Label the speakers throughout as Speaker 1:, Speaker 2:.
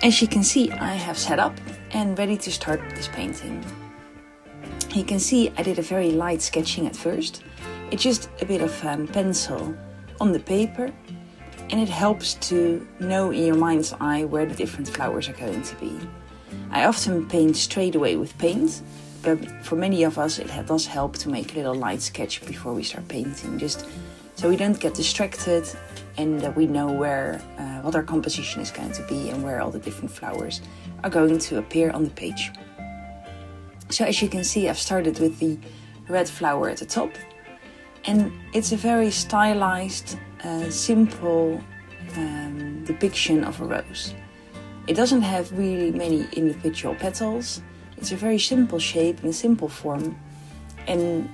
Speaker 1: As you can see, I have set up and ready to start this painting. You can see I did a very light sketching at first. It's just a bit of pencil on the paper, and it helps to know in your mind's eye where the different flowers are going to be. I often paint straight away with paint, but for many of us it does help to make a little light sketch before we start painting, just so we don't get distracted and that we know where what our composition is going to be and where all the different flowers are going to appear on the page. So as you can see, I've started with the red flower at the top, and it's a very stylized, simple depiction of a rose. It doesn't have really many individual petals. It's a very simple shape and a simple form, and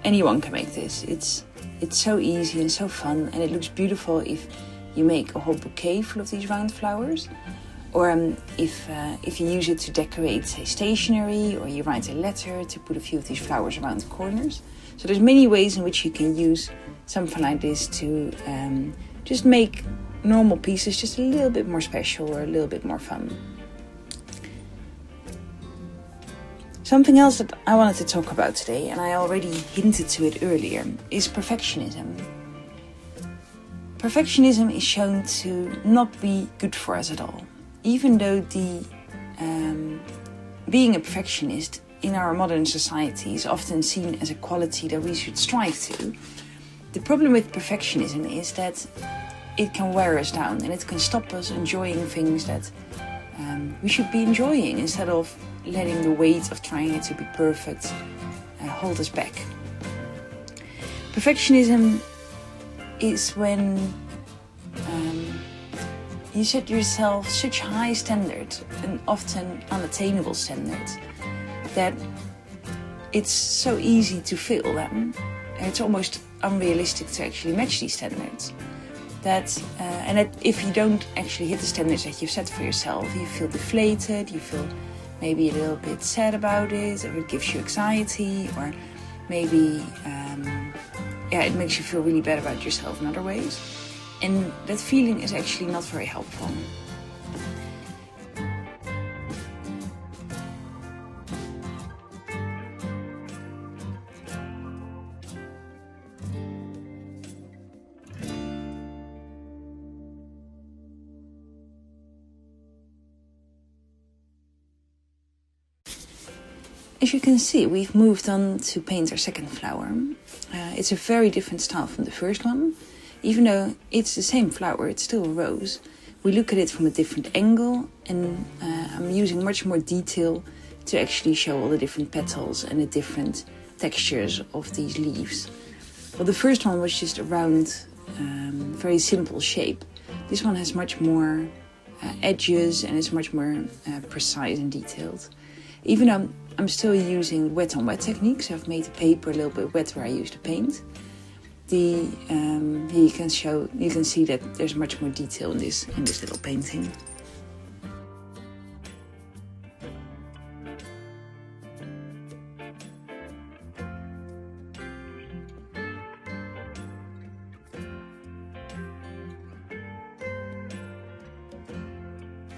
Speaker 1: anyone can make this. It's so easy and so fun, and it looks beautiful if you make a whole bouquet full of these round flowers, or if you use it to decorate, say, stationery, or you write a letter to put a few of these flowers around the corners. So there's many ways in which you can use something like this to just make normal pieces just a little bit more special or a little bit more fun. Something else that I wanted to talk about today, and I already hinted to it earlier, is perfectionism. Perfectionism is shown to not be good for us at all. Even though being a perfectionist in our modern society is often seen as a quality that we should strive to, the problem with perfectionism is that it can wear us down and it can stop us enjoying things that we should be enjoying, instead of letting the weight of trying it to be perfect hold us back. Perfectionism is when you set yourself such high standards, and often unattainable standards, that it's so easy to fail them. It's almost unrealistic to actually match these standards. That if you don't actually hit the standards that you've set for yourself, you feel deflated, you feel maybe a little bit sad about it, or it gives you anxiety, or maybe it makes you feel really bad about yourself in other ways. And that feeling is actually not very helpful. As you can see, we've moved on to paint our second flower. It's a very different style from the first one. Even though it's the same flower, it's still a rose. We look at it from a different angle, and I'm using much more detail to actually show all the different petals and the different textures of these leaves. Well, the first one was just a round, very simple shape. This one has much more edges and is much more precise and detailed. Even though I'm still using wet on wet technique, so I've made the paper a little bit wet where I used the paint. You can see that there's much more detail in this little painting.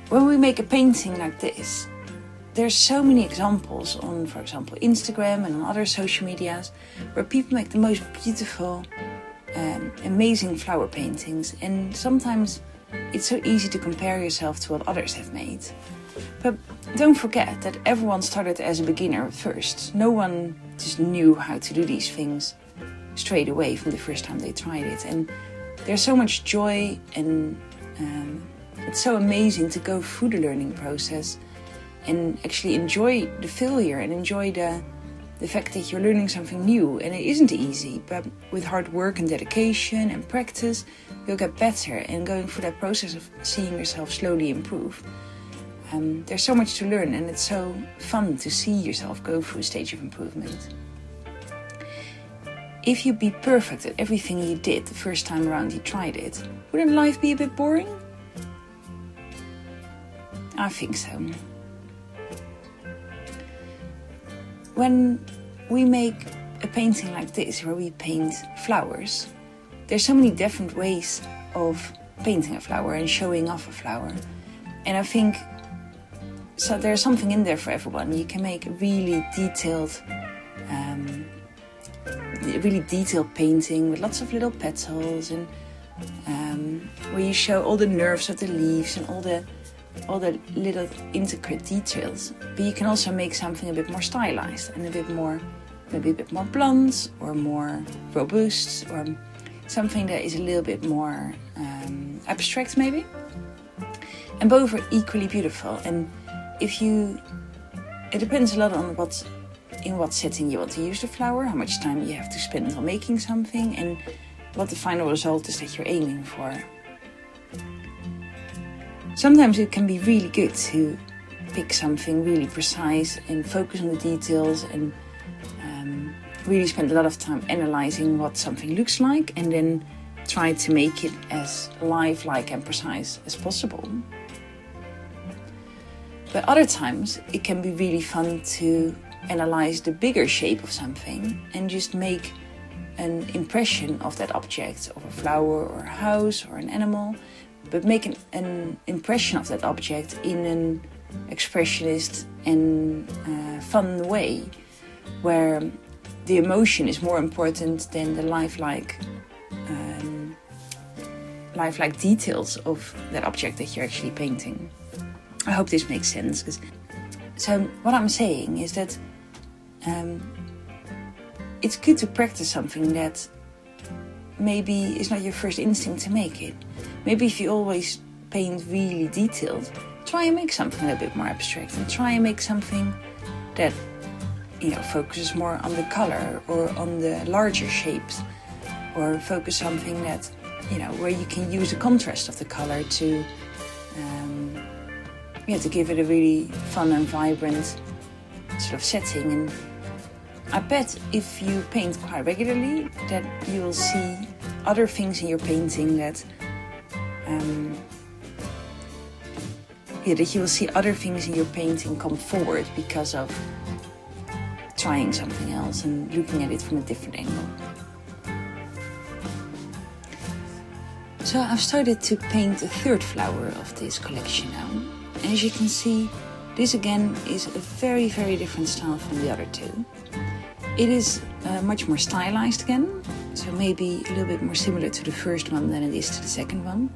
Speaker 1: When we make a painting like this, there's so many examples on, for example, Instagram and on other social medias, where people make the most beautiful, amazing flower paintings. And sometimes it's so easy to compare yourself to what others have made. But don't forget that everyone started as a beginner at first. No one just knew how to do these things straight away from the first time they tried it. And there's so much joy, and it's so amazing to go through the learning process and actually enjoy the failure and enjoy the fact that you're learning something new. And it isn't easy, but with hard work and dedication and practice, you'll get better. And going through that process of seeing yourself slowly improve, there's so much to learn, and it's so fun to see yourself go through a stage of improvement. If you'd be perfect at everything you did the first time around you tried it, wouldn't life be a bit boring? I think so. When we make a painting like this, where we paint flowers, there's so many different ways of painting a flower and showing off a flower. And I think so there's something in there for everyone. You can make really detailed painting with lots of little petals, and where you show all the nerves of the leaves and all the little intricate details. But you can also make something a bit more stylized and maybe a bit more blunt or more robust, or something that is a little bit more abstract maybe. And both are equally beautiful. And it depends a lot on in what setting you want to use the flower, how much time you have to spend on making something, and what the final result is that you're aiming for. Sometimes it can be really good to pick something really precise and focus on the details and really spend a lot of time analyzing what something looks like, and then try to make it as lifelike and precise as possible. But other times it can be really fun to analyze the bigger shape of something and just make an impression of that object, of a flower or a house or an animal, but make an impression of that object in an expressionist and fun way, where the emotion is more important than the lifelike details of that object that you're actually painting. I hope this makes sense. So what I'm saying is that it's good to practice something that maybe is not your first instinct to make it. Maybe if you always paint really detailed, try and make something a little bit more abstract, and try and make something that focuses more on the color or on the larger shapes, or focus something that where you can use the contrast of the color to give it a really fun and vibrant sort of setting. And I bet if you paint quite regularly that you will see other things in your painting that you will see other things in your painting come forward because of trying something else and looking at it from a different angle. So I've started to paint the third flower of this collection now. And as you can see, this again is a very, very different style from the other two. It is much more stylized again, so maybe a little bit more similar to the first one than it is to the second one.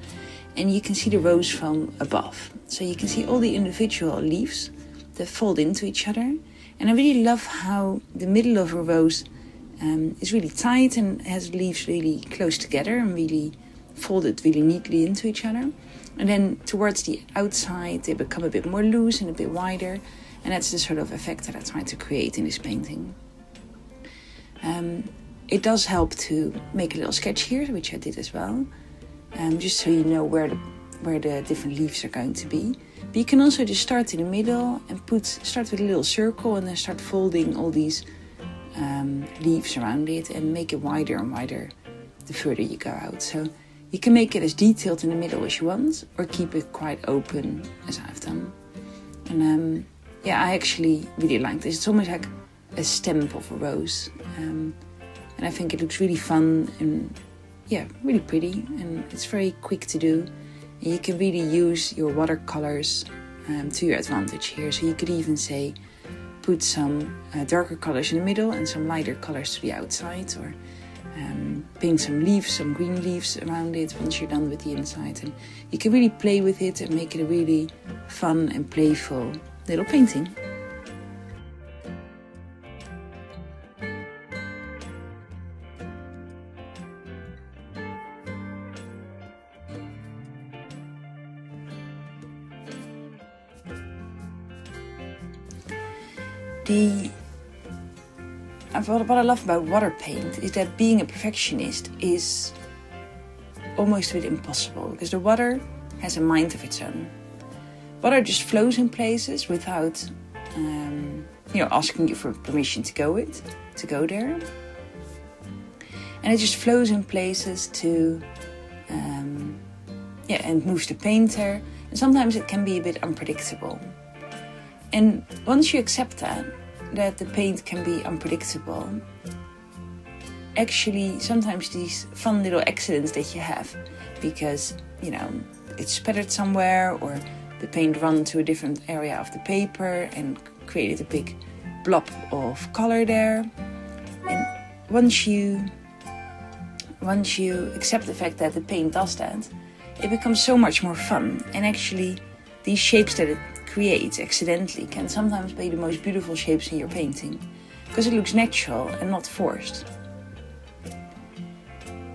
Speaker 1: And you can see the rose from above. So you can see all the individual leaves that fold into each other. And I really love how the middle of a rose is really tight and has leaves really close together and really folded really neatly into each other. And then towards the outside, they become a bit more loose and a bit wider. And that's the sort of effect that I try to create in this painting. It does help to make a little sketch here, which I did as well. Just so you know where the different leaves are going to be. But you can also just start in the middle and start with a little circle and then start folding all these leaves around it and make it wider and wider the further you go out. So you can make it as detailed in the middle as you want, or keep it quite open as I've done. And I actually really like this. It's almost like a stem of a rose. And I think it looks really fun and really pretty, and it's very quick to do. And you can really use your watercolors to your advantage here. So you could even say put some darker colors in the middle and some lighter colors to the outside, or paint some leaves, some green leaves around it once you're done with the inside. And you can really play with it and make it a really fun and playful little painting. What I love about water paint is that being a perfectionist is almost a bit impossible, because the water has a mind of its own. Water just flows in places without asking you for permission to go there. And it just flows in places and moves the painter. And sometimes it can be a bit unpredictable. And once you accept that the paint can be unpredictable, actually sometimes these fun little accidents that you have because, it's spattered somewhere, or the paint run to a different area of the paper and created a big blob of color there. And once you accept the fact that the paint does that, it becomes so much more fun. And actually, these shapes that it creates accidentally can sometimes be the most beautiful shapes in your painting, because it looks natural and not forced.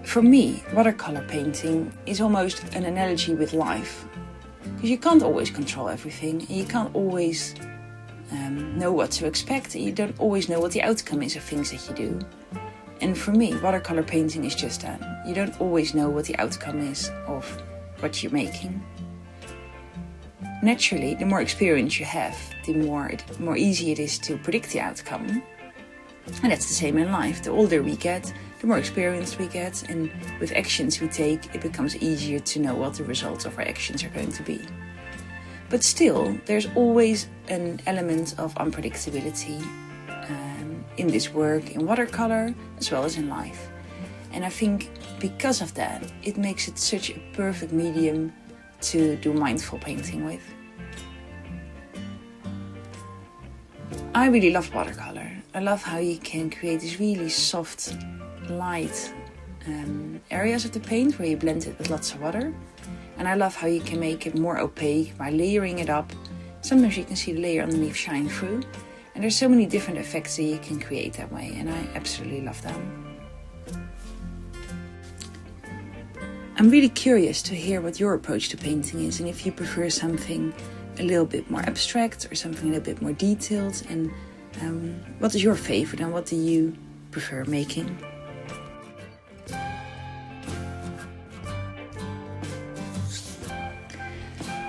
Speaker 1: For me, watercolor painting is almost an analogy with life, because you can't always control everything, and you can't always know what to expect, and you don't always know what the outcome is of things that you do. And for me, watercolor painting is just that. You don't always know what the outcome is of what you're making. Naturally, the more experience you have, the more easy it is to predict the outcome. And that's the same in life. The older we get, the more experience we get, and with actions we take, it becomes easier to know what the results of our actions are going to be. But still, there's always an element of unpredictability in this work, in watercolor, as well as in life. And I think because of that, it makes it such a perfect medium to do mindful painting with. I really love watercolor. I love how you can create these really soft, light areas of the paint where you blend it with lots of water. And I love how you can make it more opaque by layering it up. Sometimes you can see the layer underneath shine through. And there's so many different effects that you can create that way, and I absolutely love them. I'm really curious to hear what your approach to painting is, and if you prefer something a little bit more abstract or something a little bit more detailed, and what is your favorite and what do you prefer making?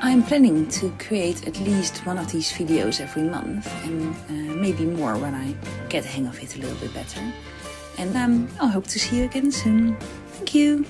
Speaker 1: I'm planning to create at least one of these videos every month, and maybe more when I get the hang of it a little bit better. And I hope to see you again soon. Thank you!